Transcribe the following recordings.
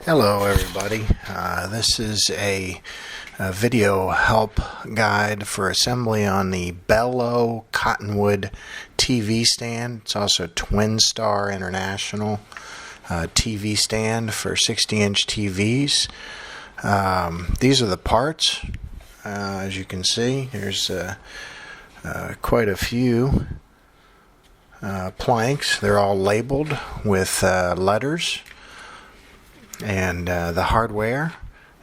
Hello everybody, this is a video help guide for assembly on the Bellow Cottonwood TV stand. It's also a Twin Star International TV stand for 60-inch TVs. These are the parts. As you can see, there's quite a few planks. They're all labeled with letters. And the hardware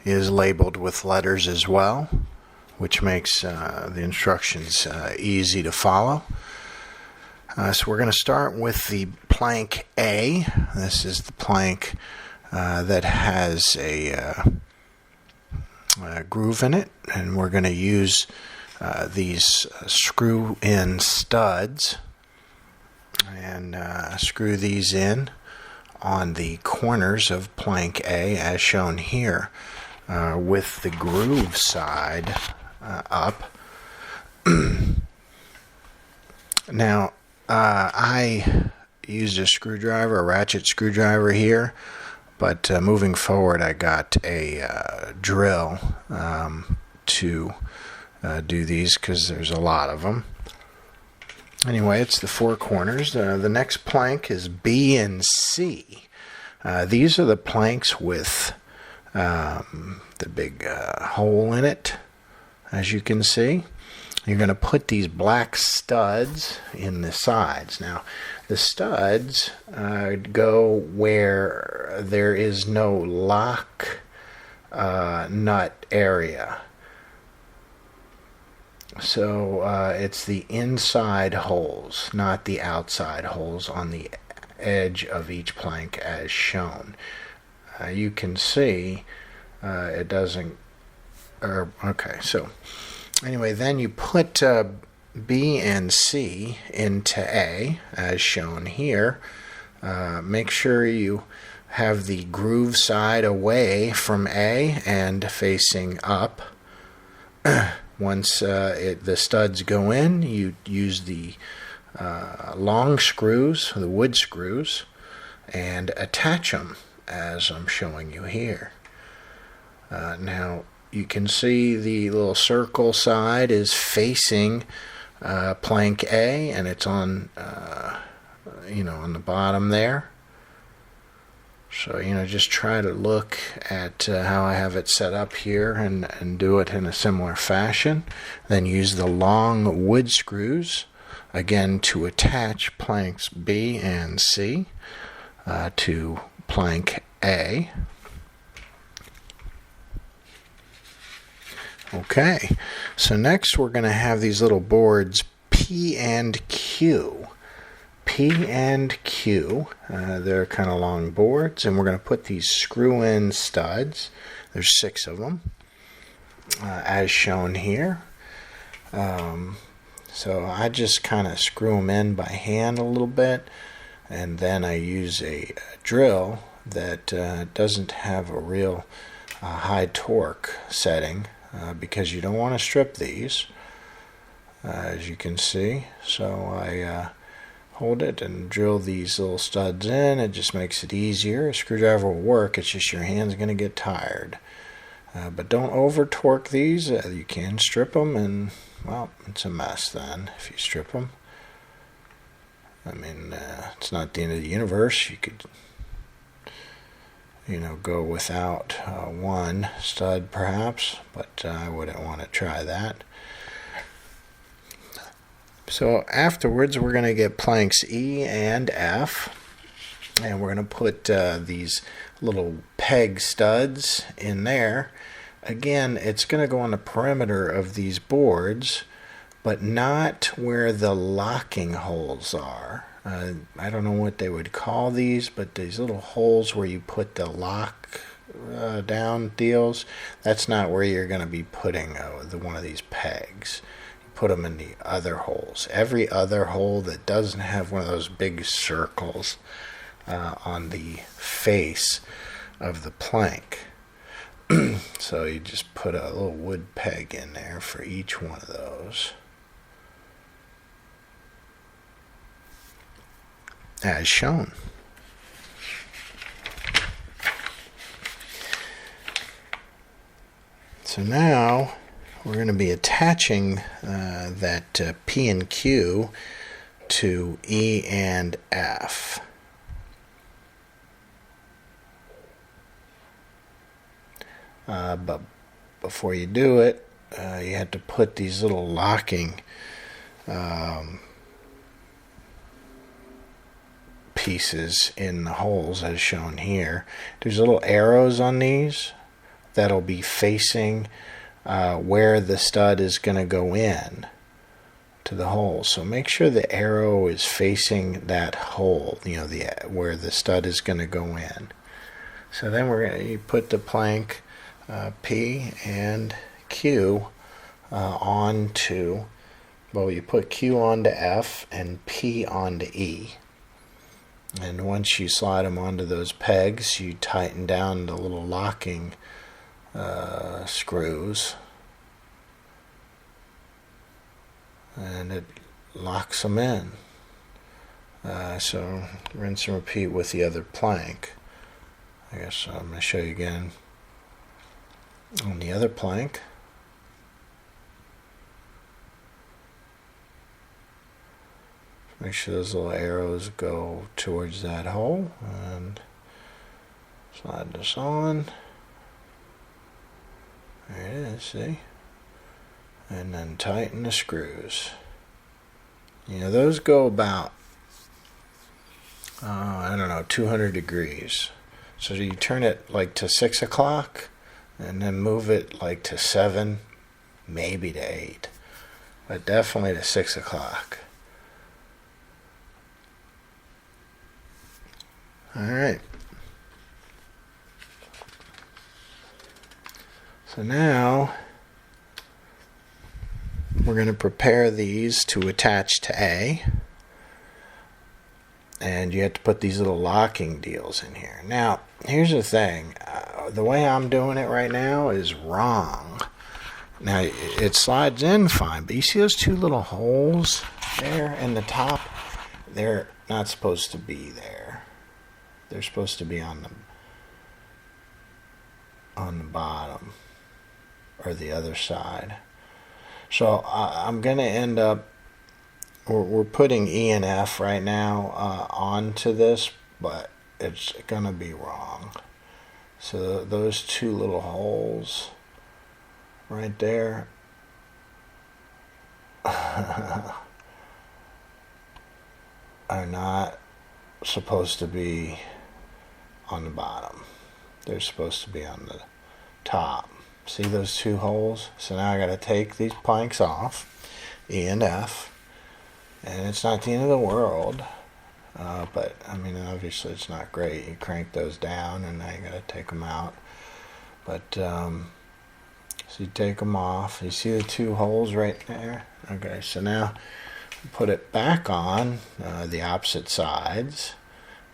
is labeled with letters as well, which makes the instructions easy to follow. So we're going to start with the plank A. This is the plank that has a groove in it, and we're going to use these screw-in studs and screw these in on the corners of plank A as shown here, with the groove side up. Now I used a screwdriver, a ratchet screwdriver here, but moving forward I got a drill to do these because there's a lot of them. Anyway, it's the four corners. The next plank is B and C. These are the planks with the big hole in it, as you can see. You're going to put these black studs in the sides. Now, the studs go where there is no lock nut area. So it's the inside holes, not the outside holes on the edge of each plank as shown. You can see it doesn't, okay, so anyway, then you put B and C into A as shown here. Make sure you have the groove side away from A and facing up. Once the studs go in, you use the long screws, the wood screws, and attach them as I'm showing you here. Now you can see the little circle side is facing plank A, and it's on on the bottom there. So, just try to look at how I have it set up here and do it in a similar fashion. Then use the long wood screws, again, to attach planks B and C to plank A. Okay, so next we're going to have these little boards P and Q. P and Q, they're kind of long boards, and we're going to put these screw-in studs, there's 6 of them, as shown here. So I just kind of screw them in by hand a little bit, and then I use a drill that doesn't have a real high torque setting, because you don't want to strip these, as you can see. So I hold it and drill these little studs in. It just makes it easier. A screwdriver will work, it's just your hand's going to get tired. But don't over torque these. You can strip them, and well, it's a mess then if you strip them. I mean, it's not the end of the universe. You could go without one stud perhaps, but I wouldn't want to try that. So afterwards we're going to get planks E and F, and we're going to put these little peg studs in there. Again, it's going to go on the perimeter of these boards, but not where the locking holes are. I don't know what they would call these, but these little holes where you put the lock down deals, that's not where you're going to be putting one of these pegs. Put them in the other holes. Every other hole that doesn't have one of those big circles on the face of the plank. So you just put a little wood peg in there for each one of those, as shown. So now we're going to be attaching that P and Q to E and F. But before you do it, you have to put these little locking pieces in the holes as shown here. There's little arrows on these that'll be facing where the stud is going to go in to the hole. So make sure the arrow is facing that hole, where the stud is going to go in. So then you put the plank P and Q onto, well, you put Q onto F and P onto E. And once you slide them onto those pegs, you tighten down the little locking screws, and it locks them in. So rinse and repeat with the other plank. I guess I'm going to show you again on the other plank. Make sure those little arrows go towards that hole, and slide this on. There it is, see? And then tighten the screws. Those go about, I don't know, 200 degrees. So you turn it like to 6 o'clock, and then move it like to 7, maybe to 8. But definitely to 6 o'clock. Alright. So now we're going to prepare these to attach to A. And you have to put these little locking deals in here. Now, here's the thing. The way I'm doing it right now is wrong. Now, it slides in fine, but you see those two little holes there in the top? They're not supposed to be there. They're supposed to be on the bottom or the other side. So I'm going to end up, we're putting E and F right now onto this, but it's going to be wrong. So those two little holes right there are not supposed to be on the bottom. They're supposed to be on the top. See those two holes? So now I got to take these planks off, E and F, and it's not the end of the world, but I mean, obviously it's not great. You crank those down and now you got to take them out. But so you take them off. You see the two holes right there? Okay, so now put it back on the opposite sides,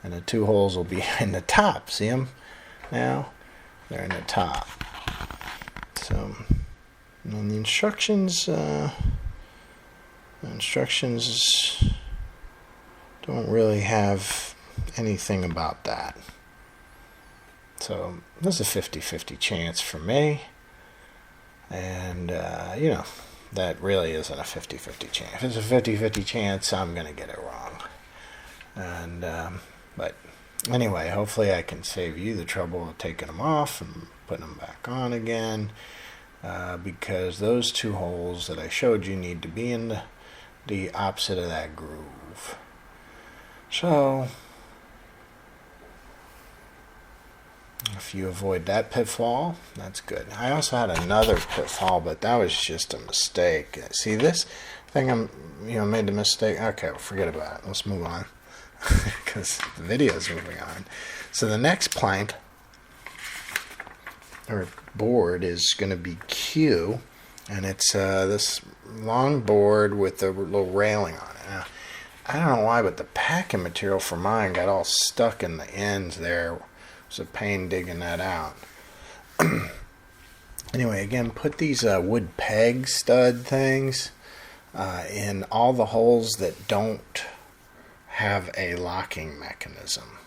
and the two holes will be in the top. See them now? They're in the top. So, and the instructions don't really have anything about that. So there's a 50-50 chance for me, and that really isn't a 50-50 chance. If it's a 50-50 chance, I'm going to get it wrong. And but anyway, hopefully I can save you the trouble of taking them off and putting them back on again, because those two holes that I showed you need to be in the opposite of that groove. So if you avoid that pitfall, that's good. I also had another pitfall, but that was just a mistake. See this thing? I'm made the mistake. Okay, well, forget about it. Let's move on, because the video is moving on. So the next plank or board is going to be Q, and it's this long board with a little railing on it. Now, I don't know why, but the packing material for mine got all stuck in the ends there. It was a pain digging that out. Anyway, again, put these wood peg stud things in all the holes that don't have a locking mechanism.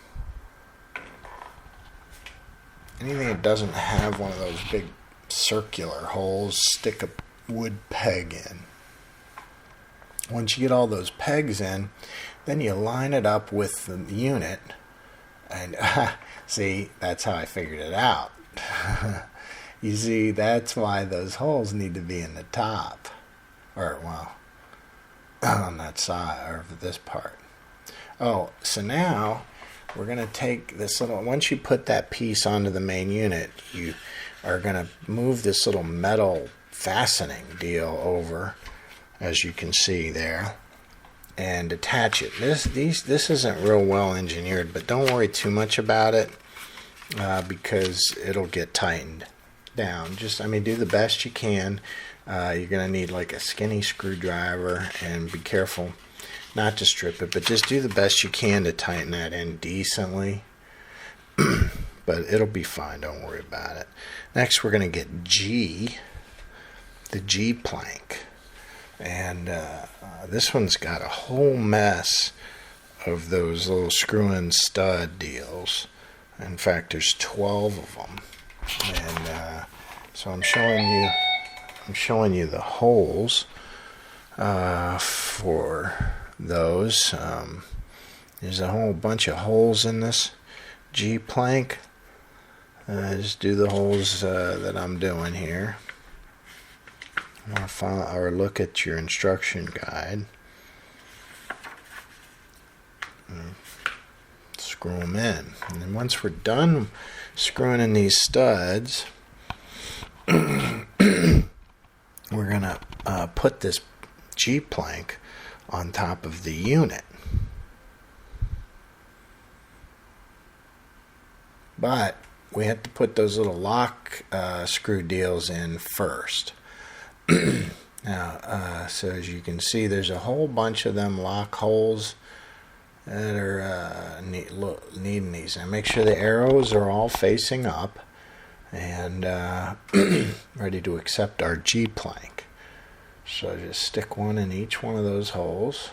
Anything that doesn't have one of those big circular holes, stick a wood peg in. Once you get all those pegs in, then you line it up with the unit, and see, that's how I figured it out. You see, that's why those holes need to be in the top, or well, on that side, or this part. Oh, so now we're going to take this little, once you put that piece onto the main unit, you are going to move this little metal fastening deal over, as you can see there, and attach it. This isn't real well engineered, but don't worry too much about it, because it'll get tightened down. Just, I mean, do the best you can. You're going to need like a skinny screwdriver, and be careful not to strip it, but just do the best you can to tighten that in decently. But it'll be fine, don't worry about it. Next we're going to get the G plank, and this one's got a whole mess of those little screw-in stud deals. In fact, there's 12 of them, and so I'm showing you the holes for those. There's a whole bunch of holes in this G plank. Just do the holes that I'm doing here. Or look at your instruction guide. Screw them in, and then once we're done screwing in these studs, we're gonna put this G plank on top of the unit. But we have to put those little lock screw deals in first. Now, so as you can see, there's a whole bunch of them lock holes that are needing these. And make sure the arrows are all facing up and ready to accept our G plank. So just stick one in each one of those holes.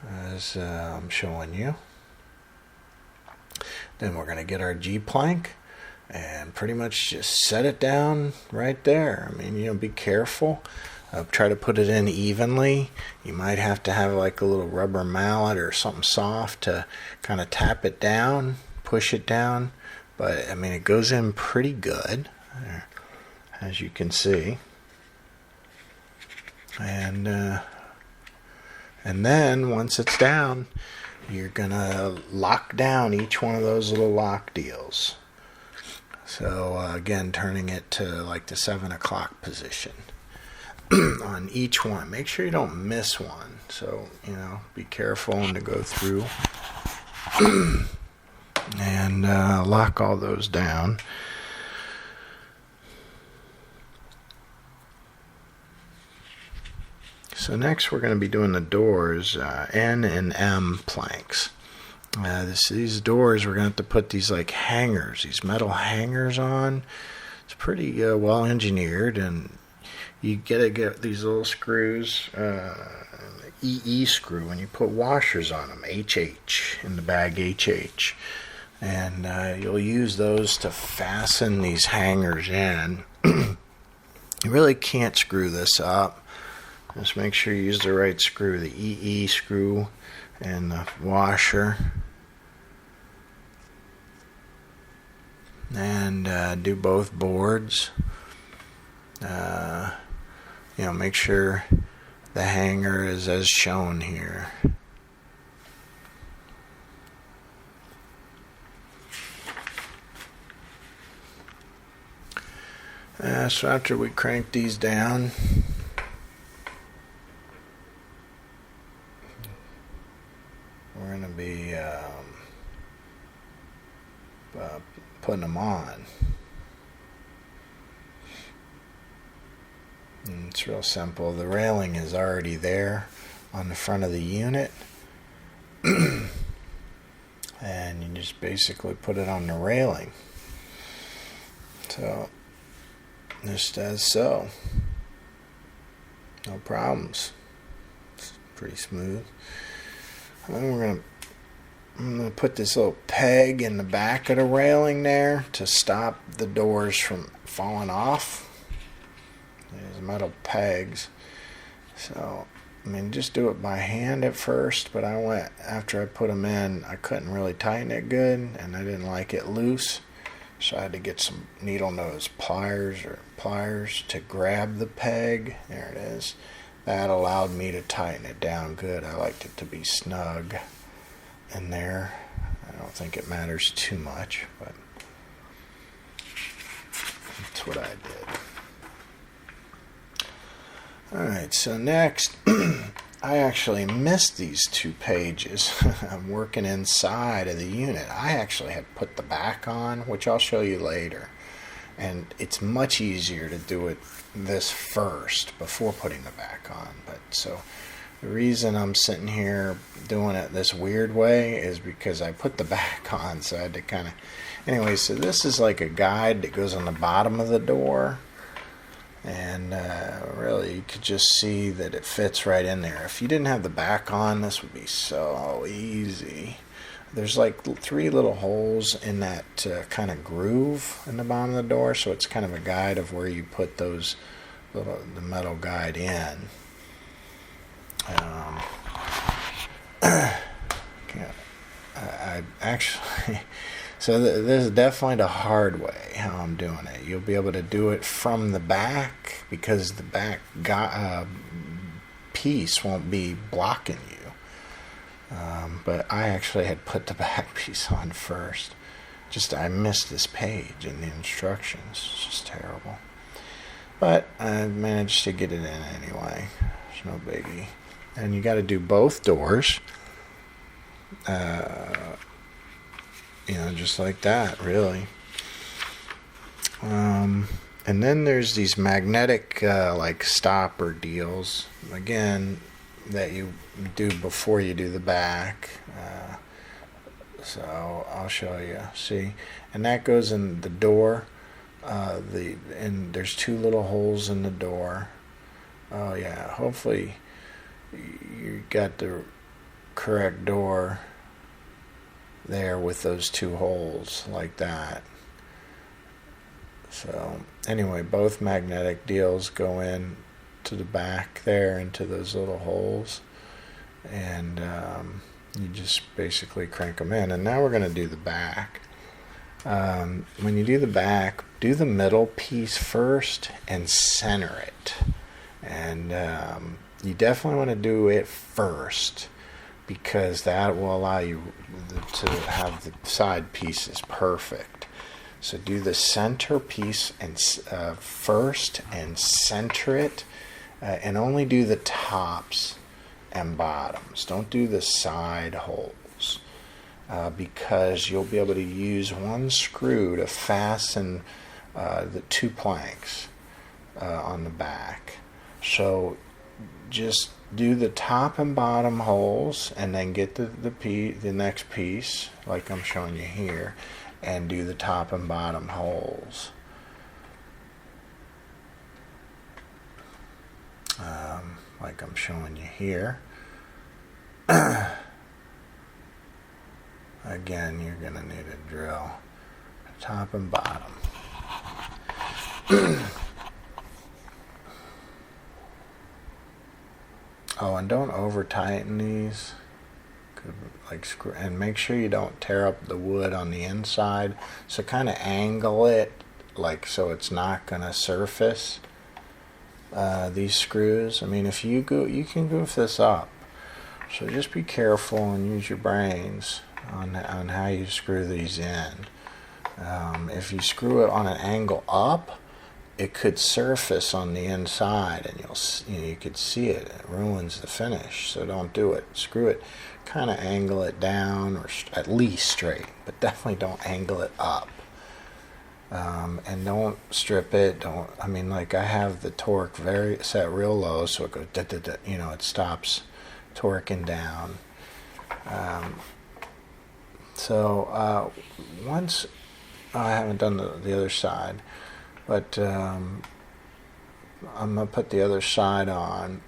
As I'm showing you. Then we're going to get our G plank and pretty much just set it down right there. I mean, be careful. Try to put it in evenly. You might have to have like a little rubber mallet or something soft to kind of tap it down, push it down. But I mean, it goes in pretty good, as you can see. And then once it's down, you're gonna lock down each one of those little lock deals. So again, turning it to like the 7 o'clock position on each one. Make sure you don't miss one. So be careful and to go through and lock all those down. So next we're going to be doing the doors, N and M planks. These doors, we're going to have to put these like hangers, these metal hangers on. It's pretty well engineered, and you get these little screws, EE screw, and you put washers on them, HH, in the bag HH. And you'll use those to fasten these hangers in. You really can't screw this up. Just make sure you use the right screw, the EE screw and the washer. And do both boards. Make sure the hanger is as shown here. So after we crank these down, we're going to be putting them on. And it's real simple. The railing is already there on the front of the unit. And you just basically put it on the railing. So, just as so. No problems. It's pretty smooth. And then we're going to I'm going to put this little peg in the back of the railing there to stop the doors from falling off. There's metal pegs. So, I mean, just do it by hand at first, but after I put them in, I couldn't really tighten it good, and I didn't like it loose. So I had to get some needle nose pliers to grab the peg. There it is. That allowed me to tighten it down good. I liked it to be snug in there. I don't think it matters too much, but that's what I did. Alright, so next, I actually missed these 2 pages. I'm working inside of the unit. I actually had put the back on, which I'll show you later. And it's much easier to do it this first before putting the back on. But so the reason I'm sitting here doing it this weird way is because I put the back on, so I had to kind of... Anyway, so this is like a guide that goes on the bottom of the door. And really, you could just see that it fits right in there. If you didn't have the back on, this would be so easy. There's like 3 little holes in that kind of groove in the bottom of the door, so it's kind of a guide of where you put the metal guide in. I actually... So this is definitely the hard way how I'm doing it. You'll be able to do it from the back because the back piece won't be blocking you. But I actually had put the back piece on first. I missed this page in the instructions. It's just terrible. But I managed to get it in anyway. It's no biggie. And you got to do both doors. Just like that, really. And then there's these magnetic, like stopper deals, again, that you do before you do the back. So I'll show you. See, and that goes in the door. And there's 2 little holes in the door. Oh yeah, hopefully you got the correct door there with those 2 holes like that. So anyway, both magnetic deals go in to the back there into those little holes, and you just basically crank them in. And now we're going to do the back. When you do the back, do the middle piece first and center it. And you definitely want to do it first, because that will allow you to have the side pieces perfect. So do the center piece and first and center it, and only do the tops and bottoms. Don't do the side holes, because you'll be able to use 1 screw to fasten the 2 planks on the back. So just do the top and bottom holes, and then get the next piece like I'm showing you here, and do the top and bottom holes. Like I'm showing you here. Again, you're going to need a drill, top and bottom. Oh, and don't over tighten these. And make sure you don't tear up the wood on the inside. So kind of angle it so it's not going to surface these screws. I mean, if you can goof this up. So just be careful and use your brains on how you screw these in. If you screw it on an angle up, it could surface on the inside, and you could see it. It ruins the finish, so don't do it. Screw it, kind of angle it down, or at least straight, but definitely don't angle it up. And don't strip it. I have the torque set real low, so it goes it stops torquing down. Once I haven't done the other side. But I'm going to put the other side on,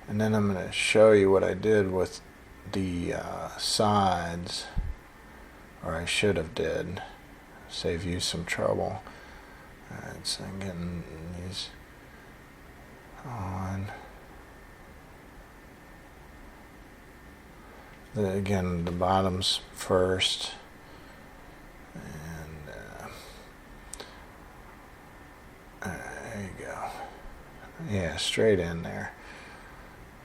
and then I'm going to show you what I did with the sides, or I should have did, save you some trouble. Alright, so I'm getting these on. Again, the bottoms first, and there you go. Yeah, straight in there.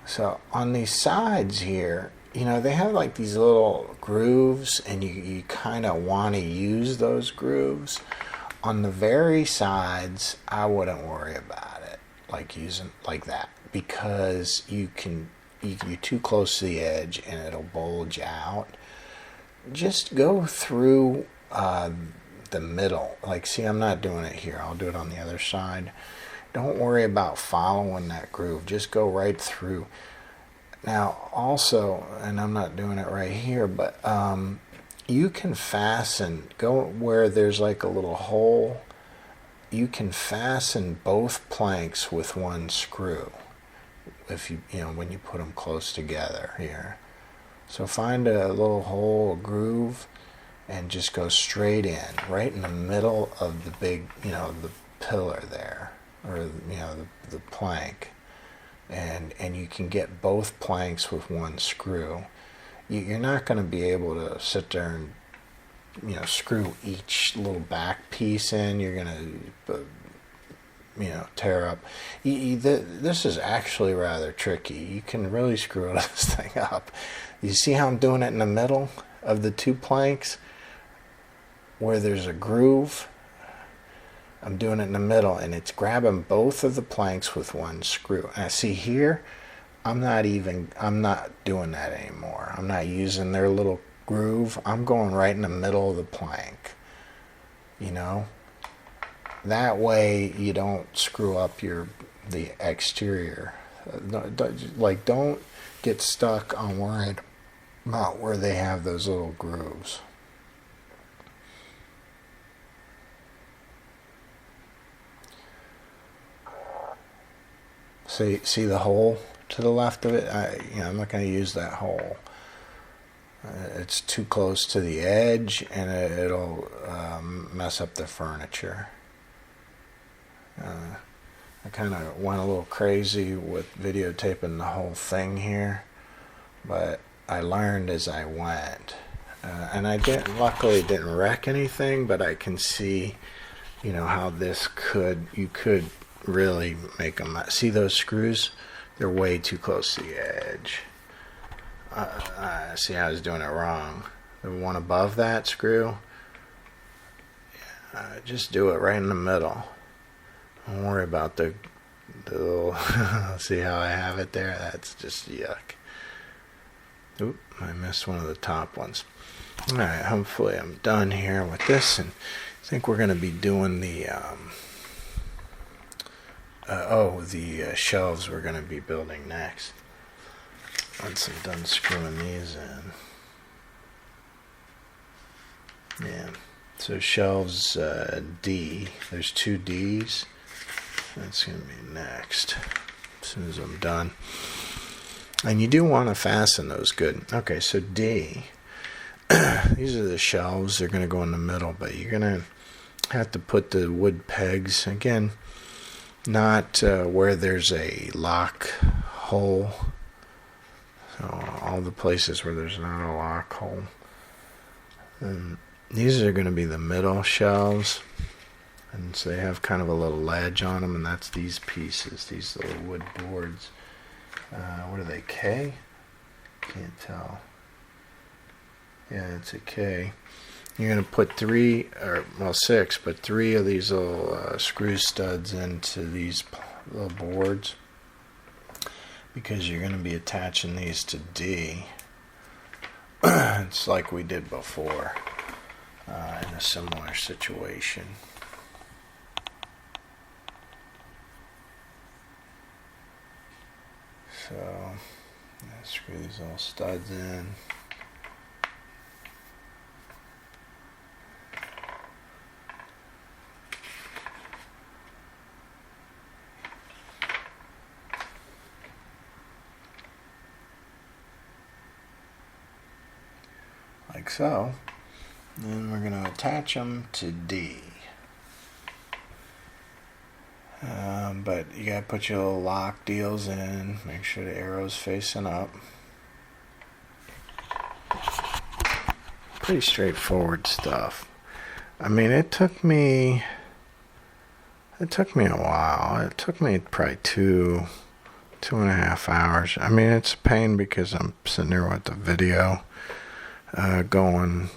So on these sides here, you know, they have like these little grooves, and you kind of want to use those grooves. On the very sides, I wouldn't worry about it, like using like that, because you're too close to the edge and it'll bulge out. Just go through the middle. Like, see, I'm not doing it here. I'll do it on the other side. Don't worry about following that groove. Just go right through. Now, also, and I'm not doing it right here, but you can fasten, go where there's like a little hole. You can fasten both planks with one screw. If you know, when you put them close together here. So find a little hole, a groove, and just go straight in, right in the middle of the big, you know, the pillar there, or, you know, the plank. And you can get both planks with one screw. You're not going to be able to sit there and, you know, screw each little back piece in. You're going to, you know, tear up. This is actually rather tricky. You can really screw this thing up. You see how I'm doing it in the middle of the two planks where there's a groove? I'm doing it in the middle, and it's grabbing both of the planks with one screw. And I see here, I'm not doing that anymore. I'm not using their little groove. I'm going right in the middle of the plank, you know? That way you don't screw up the exterior. Don't get stuck on worried about where they have those little grooves. See the hole to the left of it? I'm not going to use that hole. It's too close to the edge, and it'll mess up the furniture. I kind of went a little crazy with videotaping the whole thing here, but I learned as I went, and luckily didn't wreck anything, but I can see, you know, how you could really make them. See those screws? They're way too close to the edge. See, I was doing it wrong. The one above that screw, just do it right in the middle. Don't worry about the little, see how I have it there? That's just yuck. Oop, I missed one of the top ones. Alright, hopefully I'm done here with this, and I think we're going to be doing the shelves we're going to be building next. Once I'm done screwing these in. Yeah. So shelves D, there's 2 D's. That's going to be next, as soon as I'm done. And you do want to fasten those good. Okay, so D, these are the shelves. They're going to go in the middle, but you're going to have to put the wood pegs, again, not where there's a lock hole. So all the places where there's not a lock hole. And these are going to be the middle shelves. And so they have kind of a little ledge on them, and that's these pieces, these little wood boards. What are they, K? Can't tell. Yeah, it's a K. You're going to put 6, but 3 of these little screw studs into these little boards, because you're going to be attaching these to D. It's like we did before in a similar situation. So, screw these little studs in. like so. And we're going to attach them to D. But you got to put your little lock deals in. Make sure the arrow's facing up. Pretty straightforward stuff. I mean, it took me a while. It took me probably 2.5 hours. I mean, it's a pain because I'm sitting there with the video going.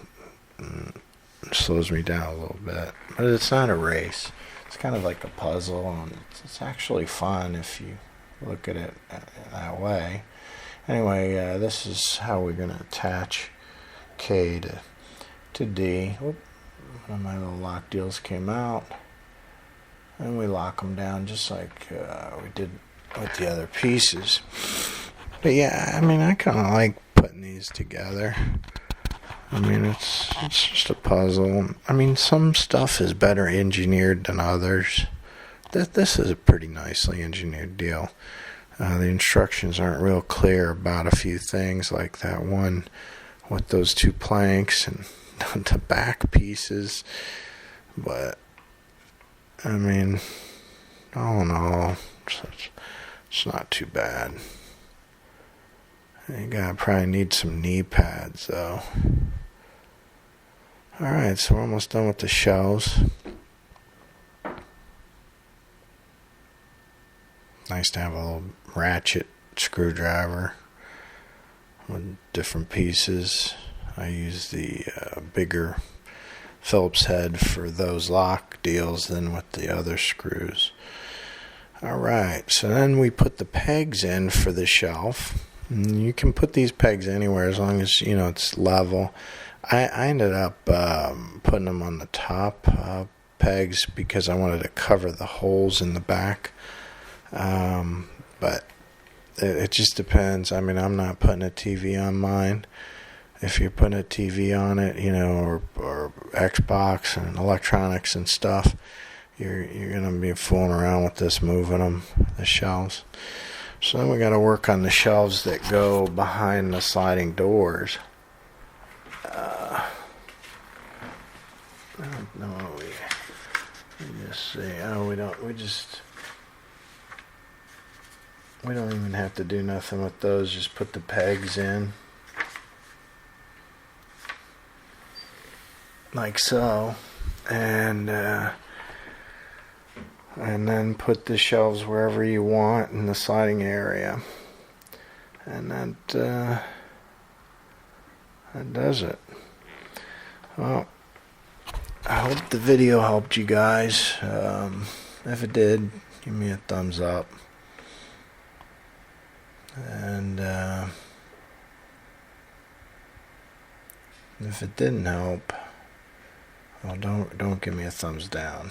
Slows me down a little bit, but it's not a race. It's kind of like a puzzle, and it's actually fun if you look at it that way. Anyway, this is how we're going to attach K to D. Whoop. One of my little lock deals came out, and we lock them down just like we did with the other pieces. But yeah, I mean, I kind of like putting these together. I mean, it's just a puzzle. I mean, some stuff is better engineered than others. This is a pretty nicely engineered deal. The instructions aren't real clear about a few things, like that one with those two planks and the back pieces. But, I mean, all in all, it's not too bad. You gotta probably need some knee pads, though. Alright, so we're almost done with the shelves. Nice to have a little ratchet screwdriver with different pieces. I use the bigger Phillips head for those lock deals than with the other screws. Alright, so then we put the pegs in for the shelf. And you can put these pegs anywhere as long as, it's level. I ended up putting them on the top pegs because I wanted to cover the holes in the back. But it just depends. I mean, I'm not putting a TV on mine. If you're putting a TV on it, or Xbox and electronics and stuff, you're going to be fooling around with this, moving them, the shelves. So then we got to work on the shelves that go behind the sliding doors. I don't know. We just see. Oh, we don't. We don't even have to do nothing with those. Just put the pegs in, like so, and then put the shelves wherever you want in the sliding area, and that does it. Well, I hope the video helped you guys. If it did, give me a thumbs up. And if it didn't help, well, don't give me a thumbs down.